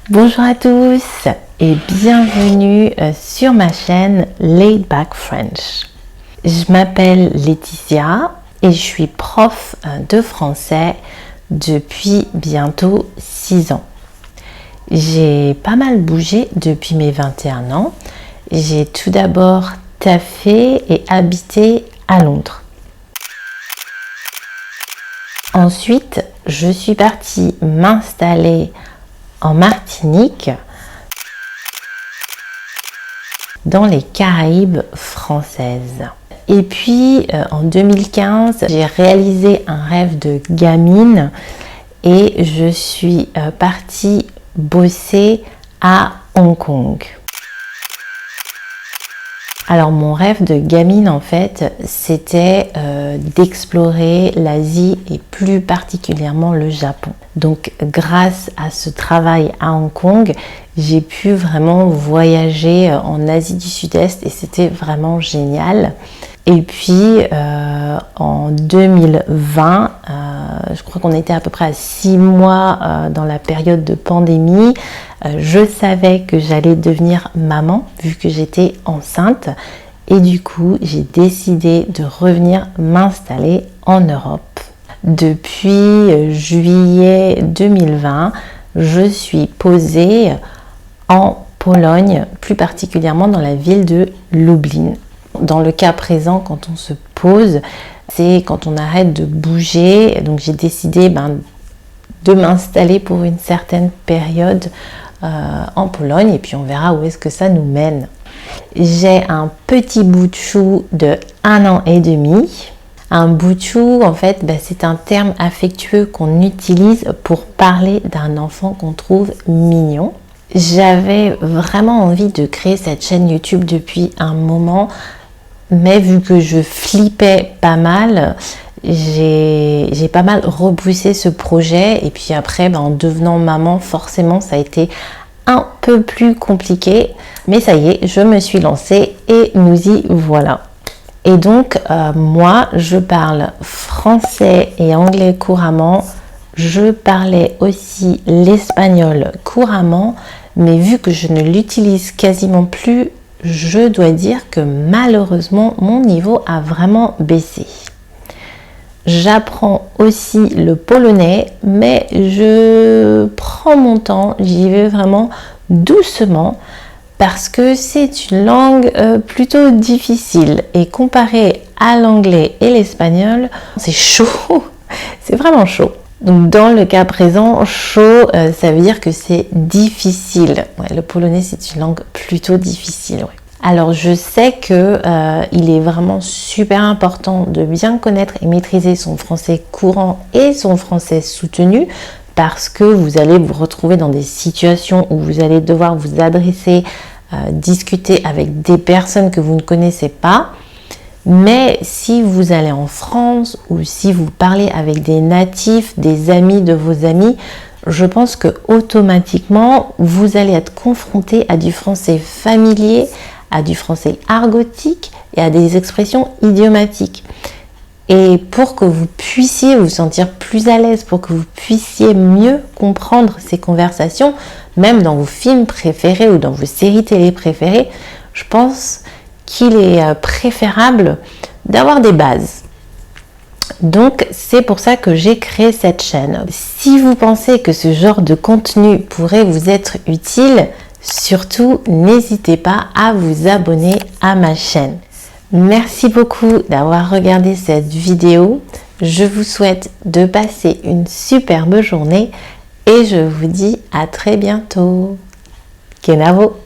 Bonjour à tous et bienvenue sur ma chaîne Laid Back French. Je m'appelle Laetitia et je suis prof de français depuis bientôt 6 ans. J'ai pas mal bougé depuis mes 21 ans. J'ai tout d'abord taffé et habité à Londres. Ensuite, je suis partie m'installer en Martinique, dans les Caraïbes françaises. Et puis en 2015, j'ai réalisé un rêve de gamine et je suis partie bosser à Hong Kong. Alors mon rêve de gamine en fait, c'était d'explorer l'Asie et plus particulièrement le Japon. Donc grâce à ce travail à Hong Kong, j'ai pu vraiment voyager en Asie du Sud-Est et c'était vraiment génial. Et puis en 2020, je crois qu'on était à peu près à 6 mois dans la période de pandémie. Je savais que j'allais devenir maman vu que j'étais enceinte. Et du coup, j'ai décidé de revenir m'installer en Europe. Depuis juillet 2020, je suis posée en Pologne, plus particulièrement dans la ville de Lublin. Dans le cas présent, quand on se pose, c'est quand on arrête de bouger. Donc j'ai décidé de m'installer pour une certaine période en Pologne et puis on verra où est-ce que ça nous mène. J'ai un petit bout de chou de 1 an et demi. Un bout de chou, en fait, c'est un terme affectueux qu'on utilise pour parler d'un enfant qu'on trouve mignon. J'avais vraiment envie de créer cette chaîne YouTube depuis un moment, mais vu que je flippais pas mal, j'ai pas mal repoussé ce projet. Et puis après, en devenant maman, forcément, ça a été un peu plus compliqué. Mais ça y est, je me suis lancée et nous y voilà. Et donc, moi, je parle français et anglais couramment. Je parlais aussi l'espagnol couramment, mais vu que je ne l'utilise quasiment plus, je dois dire que malheureusement, mon niveau a vraiment baissé. J'apprends aussi le polonais, mais je prends mon temps, j'y vais vraiment doucement parce que c'est une langue plutôt difficile et comparé à l'anglais et l'espagnol, c'est chaud, c'est vraiment chaud. Donc dans le cas présent, chaud, ça veut dire que c'est difficile. Ouais, le polonais, c'est une langue plutôt difficile. Ouais. Alors je sais que il est vraiment super important de bien connaître et maîtriser son français courant et son français soutenu parce que vous allez vous retrouver dans des situations où vous allez devoir vous adresser, discuter avec des personnes que vous ne connaissez pas. Mais si vous allez en France ou si vous parlez avec des natifs, des amis de vos amis, je pense que automatiquement vous allez être confronté à du français familier, à du français argotique et à des expressions idiomatiques. Et pour que vous puissiez vous sentir plus à l'aise, pour que vous puissiez mieux comprendre ces conversations, même dans vos films préférés ou dans vos séries télé préférées, je pense qu'il est préférable d'avoir des bases. Donc c'est pour ça que j'ai créé cette chaîne. Si vous pensez que ce genre de contenu pourrait vous être utile, surtout n'hésitez pas à vous abonner à ma chaîne. Merci beaucoup d'avoir regardé cette vidéo. Je vous souhaite de passer une superbe journée et je vous dis à très bientôt. Kenavo!